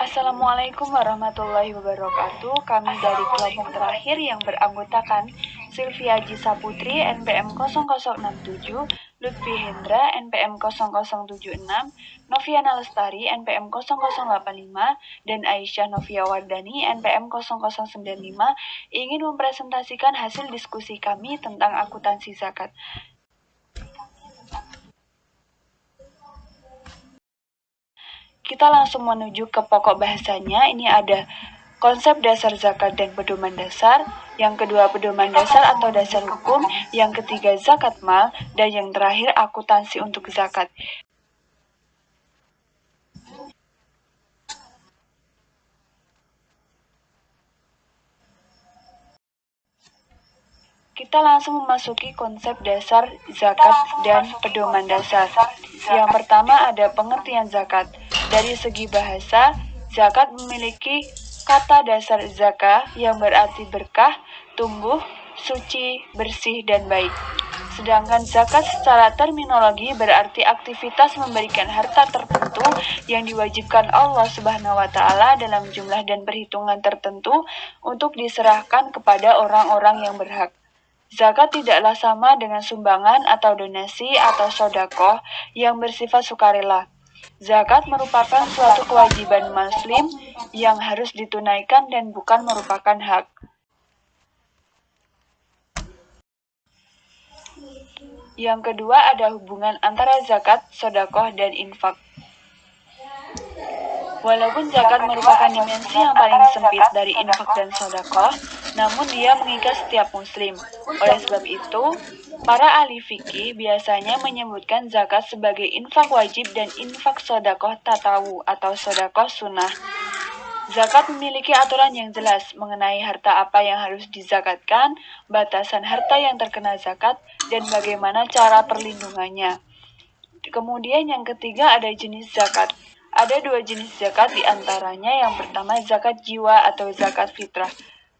Assalamualaikum warahmatullahi wabarakatuh. Kami dari kelompok terakhir yang beranggotakan Sylvia Jisa Putri NPM 0067, Lutfi Hendra NPM 0076, Noviana Lestari NPM 0085, dan Aisyah Novia Wardani NPM 0095 ingin mempresentasikan hasil diskusi kami tentang akuntansi zakat. Kita langsung menuju ke pokok bahasanya. Ini ada konsep dasar zakat dan pedoman dasar, yang kedua pedoman dasar atau dasar hukum, yang ketiga zakat mal, dan yang terakhir akuntansi untuk zakat. Kita langsung memasuki konsep dasar zakat dan pedoman dasar. Yang pertama ada pengertian zakat. Dari segi bahasa, zakat memiliki kata dasar zaka yang berarti berkah, tumbuh, suci, bersih, dan baik. Sedangkan zakat secara terminologi berarti aktivitas memberikan harta tertentu yang diwajibkan Allah Subhanahu wa Ta'ala dalam jumlah dan perhitungan tertentu untuk diserahkan kepada orang-orang yang berhak. Zakat tidaklah sama dengan sumbangan atau donasi atau sedekah yang bersifat sukarela. Zakat merupakan suatu kewajiban muslim yang harus ditunaikan dan bukan merupakan hak. Yang kedua ada hubungan antara zakat, sedekah, dan infak. Walaupun zakat merupakan dimensi yang paling sempit dari infak dan sedekah, namun dia mengikat setiap muslim. Oleh sebab itu, para ahli fikih biasanya menyebutkan zakat sebagai infak wajib dan infak sedekah tatawu atau sedekah sunnah. Zakat memiliki aturan yang jelas mengenai harta apa yang harus dizakatkan, batasan harta yang terkena zakat, dan bagaimana cara perlindungannya. Kemudian yang ketiga ada jenis zakat. Ada dua jenis zakat diantaranya. Yang pertama zakat jiwa atau zakat fitrah,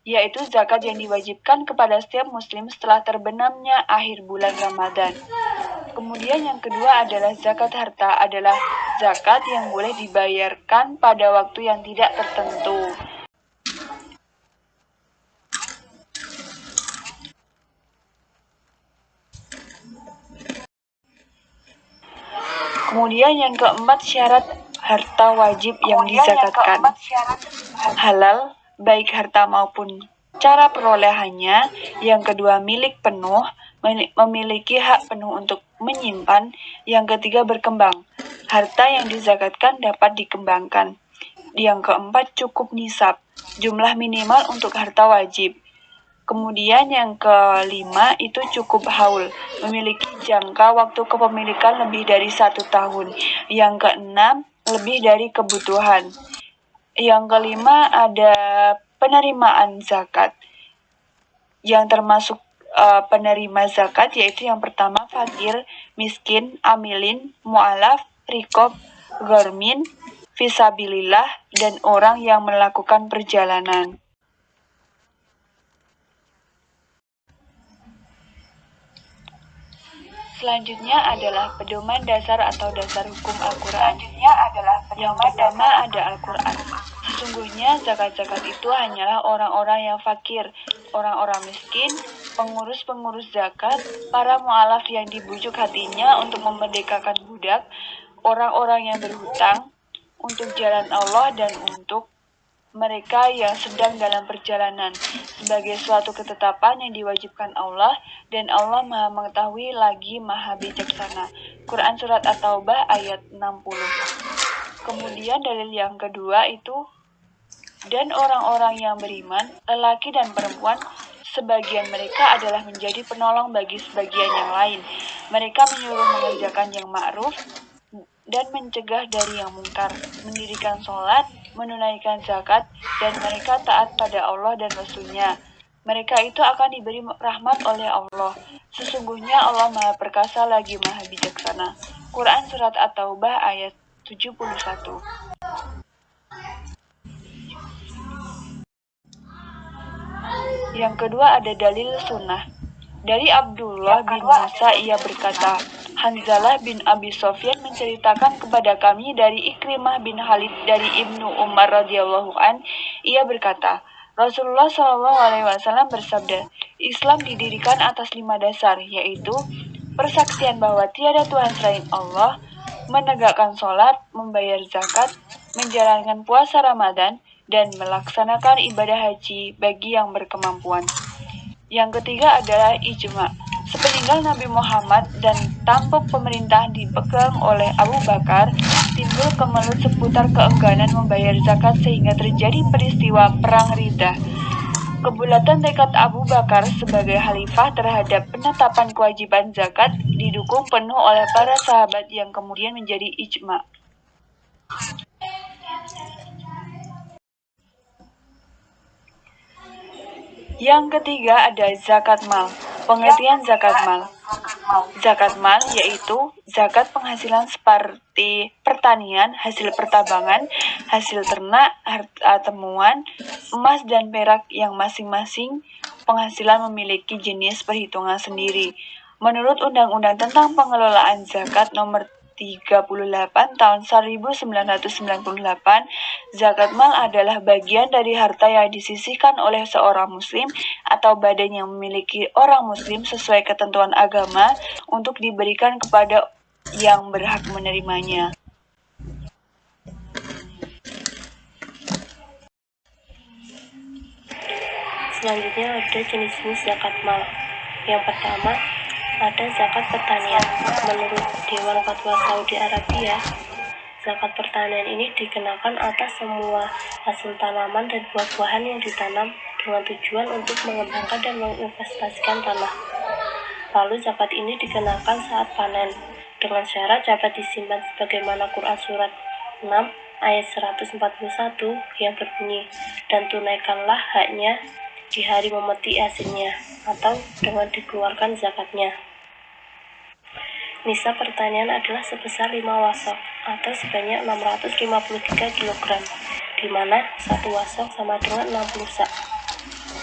yaitu zakat yang diwajibkan kepada setiap muslim setelah terbenamnya akhir bulan Ramadan. Kemudian yang kedua adalah zakat harta, adalah zakat yang boleh dibayarkan pada waktu yang tidak tertentu. Kemudian yang keempat syarat harta wajib yang dizakatkan. Halal, baik harta maupun cara perolehannya. Yang kedua milik penuh, memiliki hak penuh untuk menyimpan. Yang ketiga berkembang, harta yang dizakatkan dapat dikembangkan. Yang keempat cukup nisab, jumlah minimal untuk harta wajib. Kemudian yang kelima itu cukup haul, memiliki jangka waktu kepemilikan lebih dari 1 tahun. Yang keenam lebih dari kebutuhan. Yang kelima ada penerimaan zakat, yang termasuk penerima zakat yaitu yang pertama fakir, miskin, amilin, mu'alaf, rikob, gharmin, fisabilillah, dan orang yang melakukan perjalanan. Selanjutnya adalah pedoman dasar atau dasar hukum Al-Quran. Yang pertama ada Al-Quran. Sesungguhnya zakat-zakat itu hanyalah orang-orang yang fakir, orang-orang miskin, pengurus-pengurus zakat, para mu'alaf yang dibujuk hatinya untuk memerdekakan budak, orang-orang yang berhutang untuk jalan Allah, dan untuk mereka yang sedang dalam perjalanan, sebagai suatu ketetapan yang diwajibkan Allah, dan Allah Maha mengetahui lagi Maha bijaksana. Quran Surat At-Taubah ayat 60. Kemudian dalil yang kedua itu, dan orang-orang yang beriman, lelaki dan perempuan, sebagian mereka adalah menjadi penolong bagi sebagian yang lain. Mereka menyuruh mengerjakan yang ma'ruf dan mencegah dari yang mungkar, mendirikan sholat, menunaikan zakat, dan mereka taat pada Allah dan Rasul-Nya. Mereka itu akan diberi rahmat oleh Allah. Sesungguhnya Allah Maha Perkasa lagi Maha Bijaksana. Quran Surat At-Taubah ayat 71. Yang kedua ada dalil sunnah. Dari Abdullah bin Musa ia berkata, Hanzalah bin Abi Sofyan menceritakan kepada kami dari Ikrimah bin Khalid dari Ibnu Umar radhiyallahu an, ia berkata, Rasulullah Shallallahu Alaihi Wasallam bersabda, Islam didirikan atas 5 dasar, yaitu persaksian bahwa tiada Tuhan selain Allah, menegakkan sholat, membayar zakat, menjalankan puasa Ramadan, dan melaksanakan ibadah haji bagi yang berkemampuan. Yang ketiga adalah ijma. Sepeninggal Nabi Muhammad dan tampuk pemerintah dipegang oleh Abu Bakar, timbul kemelut seputar keengganan membayar zakat sehingga terjadi peristiwa Perang Riddah. Kebulatan tekad Abu Bakar sebagai khalifah terhadap penetapan kewajiban zakat didukung penuh oleh para sahabat yang kemudian menjadi ijma. Yang ketiga ada zakat mal. Pengertian zakat mal. Zakat mal yaitu zakat penghasilan seperti pertanian, hasil pertambangan, hasil ternak, harta temuan, emas dan perak yang masing-masing penghasilan memiliki jenis perhitungan sendiri. Menurut Undang-Undang tentang Pengelolaan Zakat Nomor 38 tahun 1998, zakat mal adalah bagian dari harta yang disisihkan oleh seorang muslim atau badan yang memiliki orang muslim sesuai ketentuan agama untuk diberikan kepada yang berhak menerimanya. Selanjutnya ada jenis-jenis zakat mal. Yang pertama, ada zakat pertanian. Menurut Dewan Fatwa Saudi Arabia, zakat pertanian ini dikenakan atas semua hasil tanaman dan buah-buahan yang ditanam dengan tujuan untuk mengembangkan dan menginvestasikan tanah. Lalu zakat ini dikenakan saat panen, dengan syarat dapat disimpan sebagaimana Quran Surat 6 ayat 141 yang berbunyi, dan tunaikanlah haknya di hari memetik hasilnya, atau dengan dikeluarkan zakatnya. Nisab pertanian adalah sebesar 5 wasok atau sebanyak 653 kg, di mana 1 wasok sama dengan 60 sak,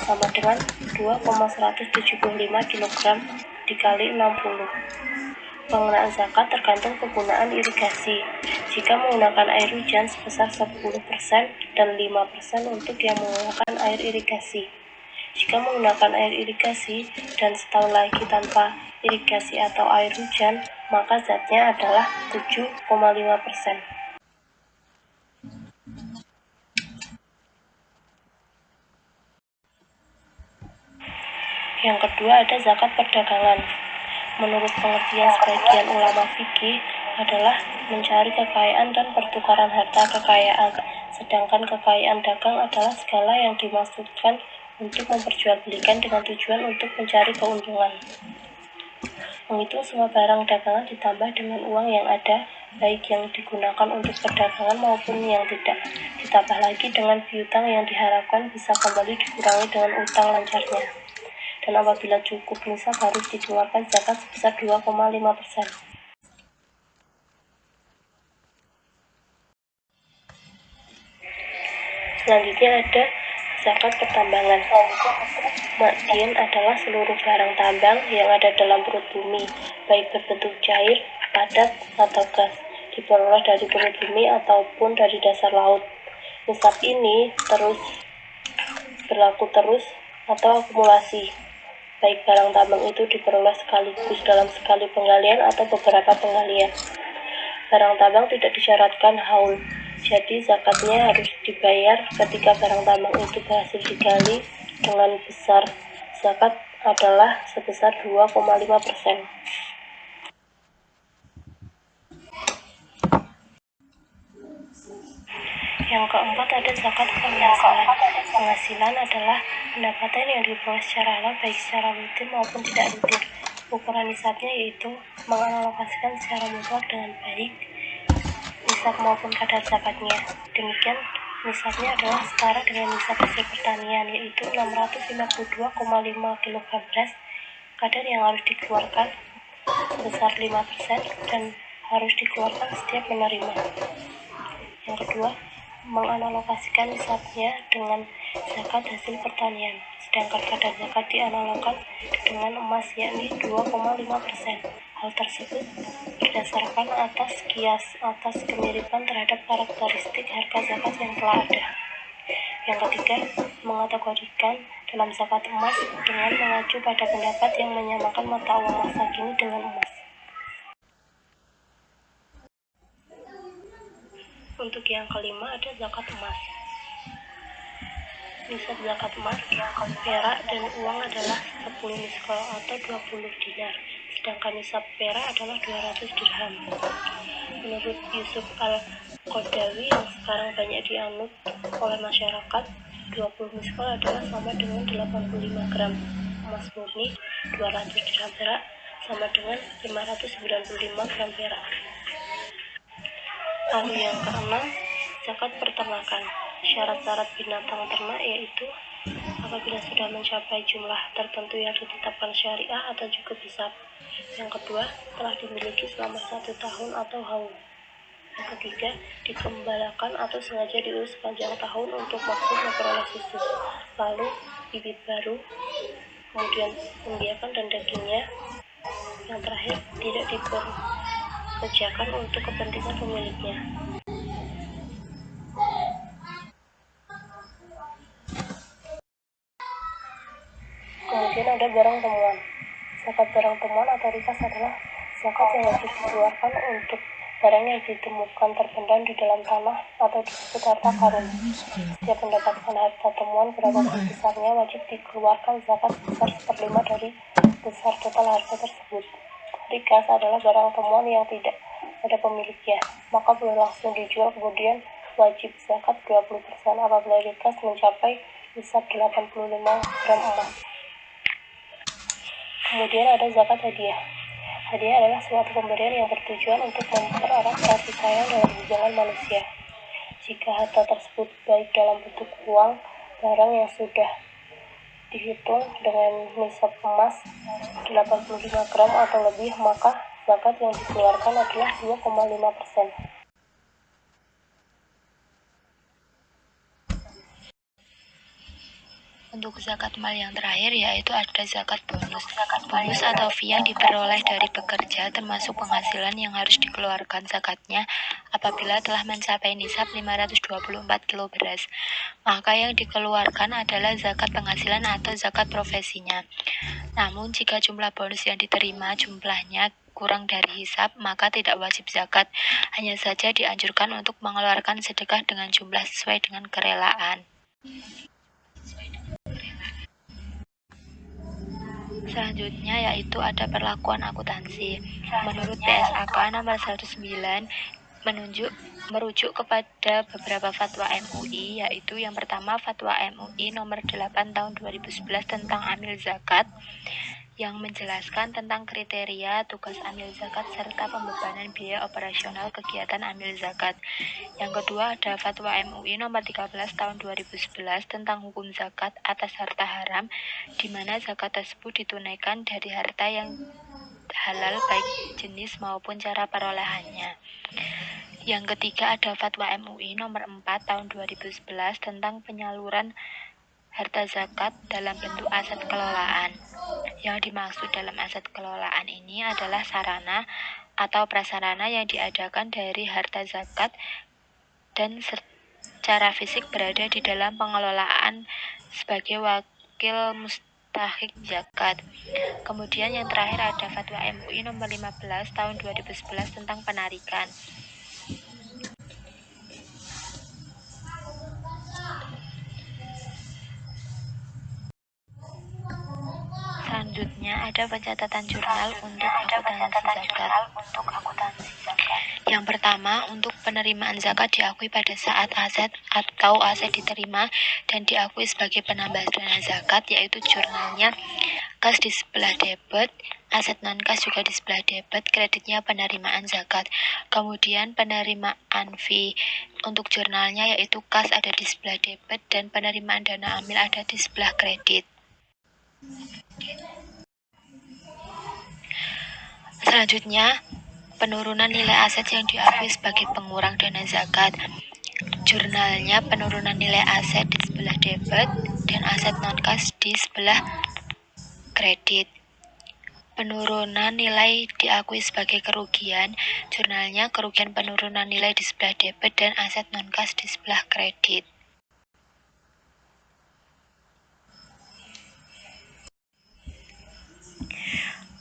sama dengan 2,175 kg dikali 60. Pengenaan zakat tergantung penggunaan irigasi. Jika menggunakan air hujan sebesar 10% dan 5% untuk yang menggunakan air irigasi. Jika menggunakan air irigasi dan setahun lagi tanpa irigasi atau air hujan, maka zatnya adalah 7,5%. Yang kedua ada zakat perdagangan. Menurut pengertian sebagian ulama fikih adalah mencari kekayaan dan pertukaran harta kekayaan, sedangkan kekayaan dagang adalah segala yang dimaksudkan untuk memperjualbelikan dengan tujuan untuk mencari keuntungan. Menghitung semua barang dagangan ditambah dengan uang yang ada, baik yang digunakan untuk perdagangan maupun yang tidak. Ditambah lagi dengan piutang yang diharapkan bisa kembali dikurangi dengan utang lancarnya. Dan apabila cukup nisab harus dikeluarkan zakat sebesar 2,5%. Selanjutnya ada zakat pertambangan. Ma'din adalah seluruh barang tambang yang ada dalam perut bumi, baik berbentuk cair, padat, atau gas, diperoleh dari perut bumi ataupun dari dasar laut. Nisab ini berlaku terus atau akumulasi, baik barang tambang itu diperoleh sekaligus dalam sekali penggalian atau beberapa penggalian. Barang tambang tidak disyaratkan haul, jadi zakatnya harus dibayar ketika barang tambang itu berhasil digali dengan besar. Zakat adalah sebesar 2,5%. Yang keempat ada zakat penghasilan. Penghasilan adalah pendapatan yang diperoleh secara halal baik secara rutin maupun tidak rutin. Ukuran nisabnya yaitu mengalokasikan secara mutlak dengan baik nisab maupun kadar zakatnya. Demikian nisabnya adalah setara dengan nisab hasil pertanian, yaitu 652,5 kg beras. Kadar yang harus dikeluarkan sebesar 5% dan harus dikeluarkan setiap menerima. Yang kedua, menganalogasikan nisabnya dengan zakat hasil pertanian, sedangkan kadar zakat dianalogkan dengan emas yakni 2,5%. Hal tersebut berdasarkan atas kemiripan terhadap karakteristik harga zakat yang telah ada. Yang ketiga, mengategorikan dalam zakat emas dengan mengacu pada pendapat yang menyamakan mata uang masa kini dengan emas. Untuk yang kelima ada zakat emas. Nisab zakat emas, perak dan uang adalah 10 miskal atau 20 dinar, sedangkan nisab perak adalah 200 dirham. Menurut Yusuf Al-Qadawi yang sekarang banyak dianut oleh masyarakat, 20 miskal adalah sama dengan 85 gram emas murni, 200 dirham perak sama dengan 595 gram perak. Lalu yang keenam, zakat peternakan. Syarat-syarat binatang ternak yaitu apabila sudah mencapai jumlah tertentu yang ditetapkan syariah atau juga hisab. Yang kedua, telah dimiliki selama 1 tahun atau haul. Yang ketiga, dikembalakan atau sengaja diurus sepanjang tahun untuk maksud memperoleh susu. Lalu, bibit baru, kemudian membiarkan dan dagingnya. Yang terakhir, tidak diperkerjakan untuk kepentingan pemiliknya. Kemudian ada barang temuan. Zakat barang temuan atau rikas adalah zakat yang wajib dikeluarkan untuk barang yang ditemukan terpendam di dalam tanah atau disebut harta karun. Setiap mendapatkan harta temuan berapapun besarnya wajib dikeluarkan zakat sebesar 1/5 dari besar total harta tersebut. Rikas adalah barang temuan yang tidak ada pemiliknya, maka boleh langsung dijual, kemudian wajib zakat 20% apabila rikas mencapai nisab 85 gram emas. Kemudian ada zakat hadiah. Hadiah adalah suatu pemberian yang bertujuan untuk mempererat kasih sayang dalam hubungan manusia. Jika harta tersebut baik dalam bentuk uang, barang yang sudah dihitung dengan nisab emas 85 gram atau lebih, maka zakat yang dikeluarkan adalah 2,5%. Untuk zakat mal yang terakhir yaitu ada zakat bonus. Bonus atau fee yang diperoleh dari pekerja termasuk penghasilan yang harus dikeluarkan zakatnya apabila telah mencapai nisab 524 kilo beras. Maka yang dikeluarkan adalah zakat penghasilan atau zakat profesinya. Namun jika jumlah bonus yang diterima jumlahnya kurang dari hisab, maka tidak wajib zakat. Hanya saja dianjurkan untuk mengeluarkan sedekah dengan jumlah sesuai dengan kerelaan. Selanjutnya yaitu ada perlakuan akuntansi. Menurut PSAK nomor 19 merujuk kepada beberapa fatwa MUI, yaitu yang pertama fatwa MUI nomor 8 tahun 2011 tentang amil zakat yang menjelaskan tentang kriteria tugas amil zakat serta pembebanan biaya operasional kegiatan amil zakat. Yang kedua ada fatwa MUI nomor 13 tahun 2011 tentang hukum zakat atas harta haram, di mana zakat tersebut ditunaikan dari harta yang halal baik jenis maupun cara perolehannya. Yang ketiga ada fatwa MUI nomor 4 tahun 2011 tentang penyaluran harta zakat dalam bentuk aset kelolaan. Yang dimaksud dalam aset kelolaan ini adalah sarana atau prasarana yang diadakan dari harta zakat dan secara fisik berada di dalam pengelolaan sebagai wakil mustahik zakat. Kemudian yang terakhir ada fatwa MUI nomor 15 tahun 2011 tentang penarikan. Selanjutnya ada pencatatan jurnal untuk akuntansi zakat. Yang pertama, untuk penerimaan zakat diakui pada saat aset atau aset diterima dan diakui sebagai penambah dana zakat, yaitu jurnalnya kas di sebelah debit, aset non-kas juga di sebelah debit, kreditnya penerimaan zakat. Kemudian penerimaan fee untuk jurnalnya yaitu kas ada di sebelah debit dan penerimaan dana amil ada di sebelah kredit. Selanjutnya, penurunan nilai aset yang diakui sebagai pengurang dana zakat. Jurnalnya penurunan nilai aset di sebelah debit dan aset non-kas di sebelah kredit. penurunan nilai diakui sebagai kerugian. Jurnalnya kerugian penurunan nilai di sebelah debit dan aset non-kas di sebelah kredit.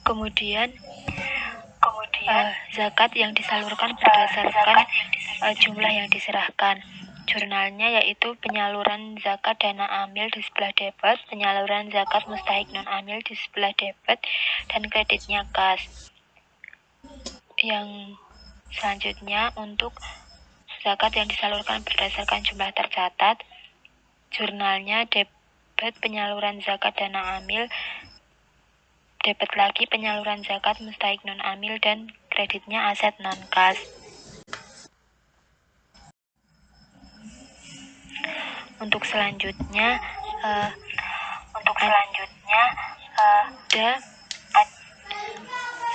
Kemudian zakat yang disalurkan berdasarkan jumlah yang diserahkan. Jurnalnya yaitu penyaluran zakat dana amil di sebelah debit, penyaluran zakat mustahik non amil di sebelah debit, dan kreditnya kas. Yang selanjutnya untuk zakat yang disalurkan berdasarkan jumlah tercatat, jurnalnya debit penyaluran zakat dana amil, debit lagi penyaluran zakat mustahik non amil, dan kreditnya aset non kas. Untuk selanjutnya ada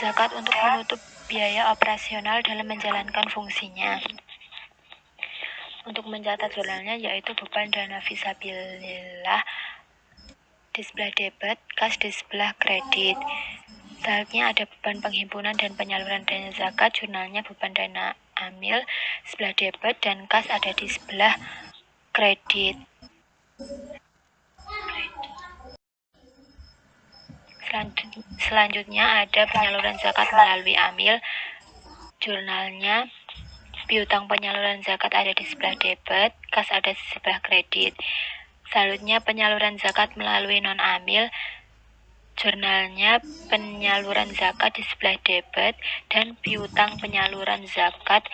zakat untuk menutup biaya operasional dalam menjalankan fungsinya. Untuk mencatat jurnalnya yaitu beban dana fisabilillah di sebelah debit, kas di sebelah kredit. Selanjutnya ada beban penghimpunan dan penyaluran dana zakat, jurnalnya beban dana amil sebelah debit dan kas ada di sebelah kredit. Selanjutnya ada penyaluran zakat melalui amil, jurnalnya piutang penyaluran zakat ada di sebelah debit, kas ada di sebelah kredit. Selanjutnya penyaluran zakat melalui non amil, jurnalnya penyaluran zakat di sebelah debit dan piutang penyaluran zakat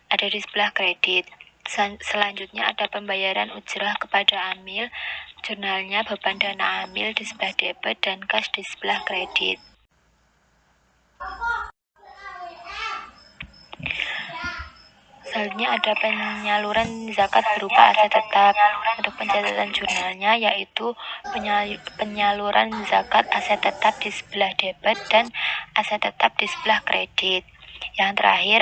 ada di sebelah kredit. Selanjutnya ada pembayaran ujrah kepada amil, jurnalnya beban dana amil di sebelah debit dan kas di sebelah kredit. Selanjutnya ada penyaluran zakat berupa aset tetap. Untuk pencatatan jurnalnya yaitu penyaluran zakat aset tetap di sebelah debit dan aset tetap di sebelah kredit. Yang terakhir,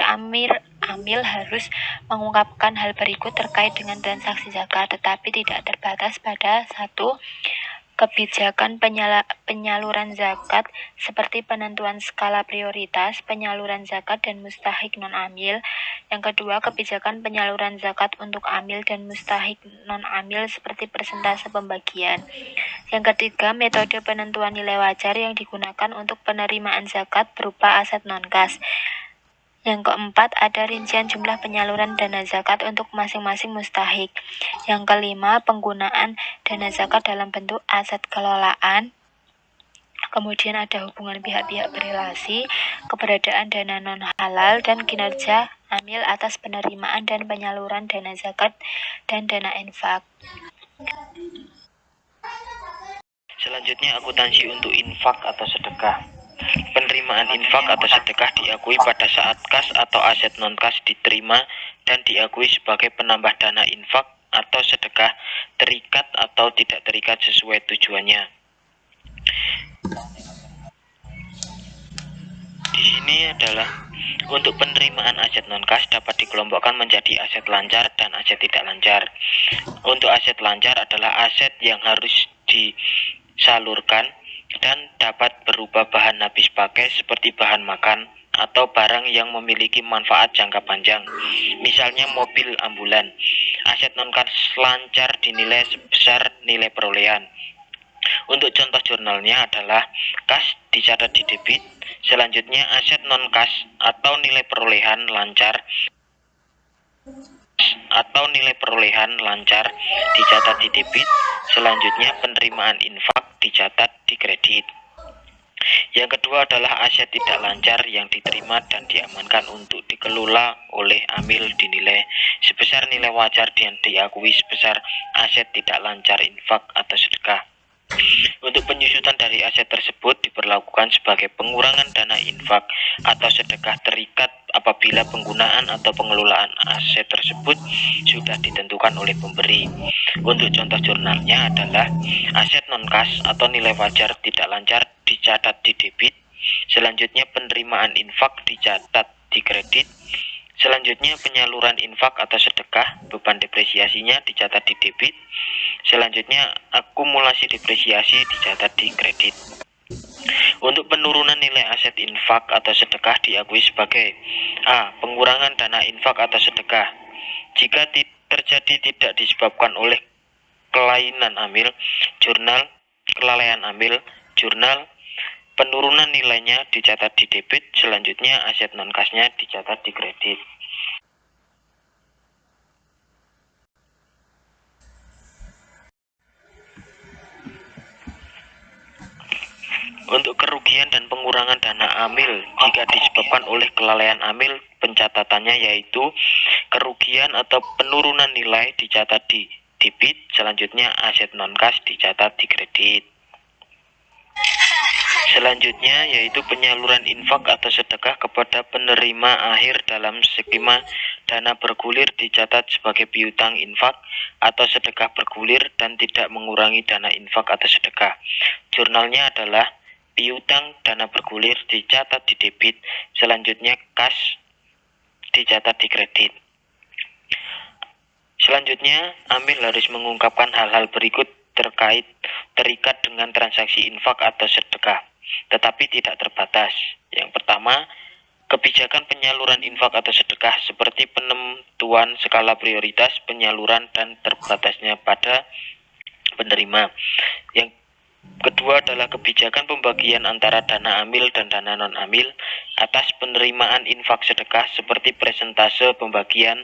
amil harus mengungkapkan hal berikut terkait dengan transaksi zakat, tetapi tidak terbatas pada satu, kebijakan penyaluran zakat seperti penentuan skala prioritas, penyaluran zakat dan mustahik non-amil. Yang kedua, kebijakan penyaluran zakat untuk amil dan mustahik non-amil seperti persentase pembagian. Yang ketiga, metode penentuan nilai wajar yang digunakan untuk penerimaan zakat berupa aset non-kas. Yang keempat, ada rincian jumlah penyaluran dana zakat untuk masing-masing mustahik. Yang kelima, penggunaan dana zakat dalam bentuk aset kelolaan. Kemudian ada hubungan pihak-pihak berelasi, keberadaan dana non-halal, dan kinerja amil atas penerimaan dan penyaluran dana zakat dan dana infak. Selanjutnya akuntansi untuk infak atau sedekah. Penerimaan infak atau sedekah diakui pada saat kas atau aset non-kas diterima dan diakui sebagai penambah dana infak atau sedekah terikat atau tidak terikat sesuai tujuannya. Di sini adalah untuk penerimaan aset non-kas dapat dikelompokkan menjadi aset lancar dan aset tidak lancar. Untuk aset lancar adalah aset yang harus disalurkan dan dapat berupa bahan habis pakai seperti bahan makan atau barang yang memiliki manfaat jangka panjang, misalnya mobil ambulan. Aset non-kas lancar dinilai sebesar nilai perolehan. Untuk contoh jurnalnya adalah kas dicatat di debit, selanjutnya aset non-kas atau nilai perolehan lancar dicatat di debit, selanjutnya penerimaan infak dicatat di kredit. Yang kedua adalah aset tidak lancar yang diterima dan diamankan untuk dikelola oleh amil dinilai sebesar nilai wajar dan diakui sebesar aset tidak lancar infak atau sedekah. Untuk penyusutan dari aset tersebut diperlakukan sebagai pengurangan dana infak atau sedekah terikat apabila penggunaan atau pengelolaan aset tersebut sudah ditentukan oleh pemberi. Untuk contoh jurnalnya adalah aset non-kas atau nilai wajar tidak lancar dicatat di debit, selanjutnya penerimaan infak dicatat di kredit, selanjutnya penyaluran infak atau sedekah beban depresiasinya dicatat di debit, selanjutnya akumulasi depresiasi dicatat di kredit. Untuk penurunan nilai aset infak atau sedekah diakui sebagai A. Pengurangan dana infak atau sedekah. Jika terjadi tidak disebabkan oleh kelainan amil, jurnal, kelalaian amil, jurnal, penurunan nilainya dicatat di debit, selanjutnya aset non-kasnya dicatat di kredit. Untuk kerugian dan pengurangan dana amil jika disebabkan oleh kelalaian amil, pencatatannya yaitu kerugian atau penurunan nilai dicatat di debit, selanjutnya aset non-kas dicatat di kredit. Selanjutnya yaitu penyaluran infak atau sedekah kepada penerima akhir dalam skema dana bergulir dicatat sebagai piutang infak atau sedekah bergulir dan tidak mengurangi dana infak atau sedekah. Jurnalnya adalah piutang dana bergulir dicatat di debit, selanjutnya kas dicatat di kredit. Selanjutnya, amil harus mengungkapkan hal-hal berikut terikat dengan transaksi infak atau sedekah, tetapi tidak terbatas. Yang pertama, kebijakan penyaluran infak atau sedekah seperti penentuan skala prioritas penyaluran dan terbatasnya pada penerima. Yang kedua adalah kebijakan pembagian antara dana amil dan dana non-amil atas penerimaan infak sedekah seperti presentase pembagian,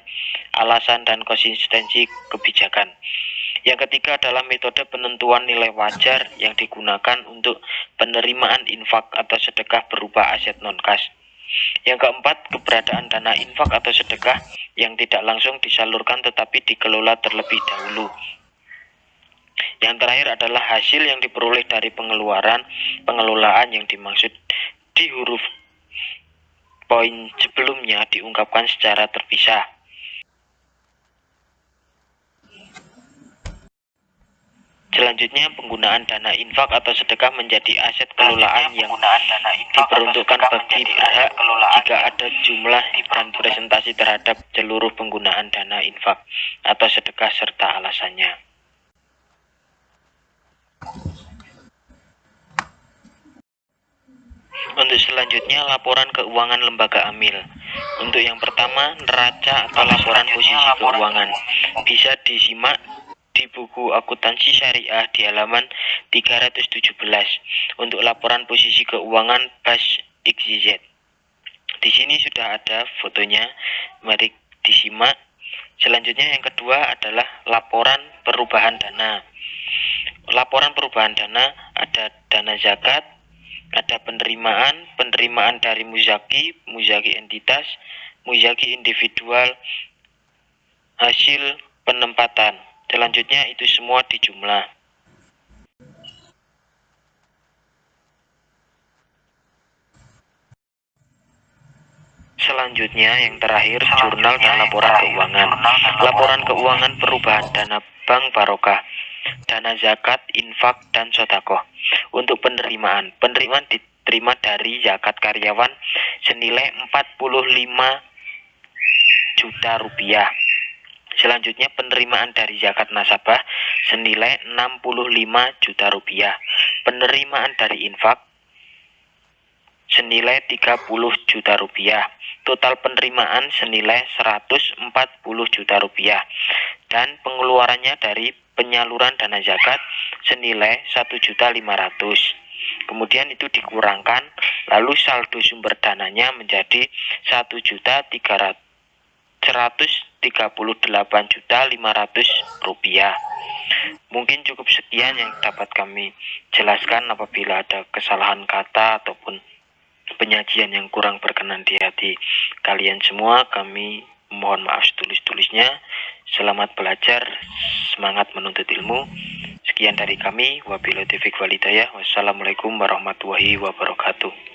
alasan dan konsistensi kebijakan. Yang ketiga adalah metode penentuan nilai wajar yang digunakan untuk penerimaan infak atau sedekah berupa aset non-kas. Yang keempat, keberadaan dana infak atau sedekah yang tidak langsung disalurkan tetapi dikelola terlebih dahulu. Yang terakhir adalah hasil yang diperoleh dari pengelolaan yang dimaksud di huruf poin sebelumnya diungkapkan secara terpisah. Selanjutnya, penggunaan dana infak atau sedekah menjadi aset kelolaan yang diperuntukkan bagi berhak jika ada jumlah dan presentasi terhadap seluruh penggunaan dana infak atau sedekah serta alasannya. Untuk selanjutnya, laporan keuangan lembaga amil. Untuk yang pertama, neraca atau laporan posisi keuangan bisa disimak di buku akuntansi syariah di halaman 317 untuk laporan posisi keuangan BAS XYZ. Di sini sudah ada fotonya, mari disimak. Selanjutnya yang kedua adalah laporan perubahan dana. Laporan perubahan dana ada dana zakat, ada penerimaan dari muzaki entitas, muzaki individual, hasil penempatan. Selanjutnya itu semua dijumlah. Selanjutnya yang terakhir, jurnal dan laporan keuangan. Laporan keuangan perubahan dana Bank Barokah, dana zakat, infak, dan sodakoh. Untuk penerimaan diterima dari zakat karyawan senilai 45 juta rupiah. Selanjutnya penerimaan dari zakat nasabah senilai 65 juta rupiah. Penerimaan dari infak senilai 30 juta rupiah. Total penerimaan senilai 140 juta rupiah. Dan pengeluarannya dari penyaluran dana zakat senilai 1.500.000. Kemudian itu dikurangkan, lalu saldo sumber dananya menjadi 1.138.500.000 rupiah. Mungkin cukup sekian yang dapat kami jelaskan. Apabila ada kesalahan kata ataupun penyajian yang kurang berkenan di hati kalian semua, kami mohon maaf setulus-tulusnya. Selamat belajar, semangat menuntut ilmu. Sekian dari kami, wabillahi taufiq wal hidayah. Wassalamualaikum warahmatullahi wabarakatuh.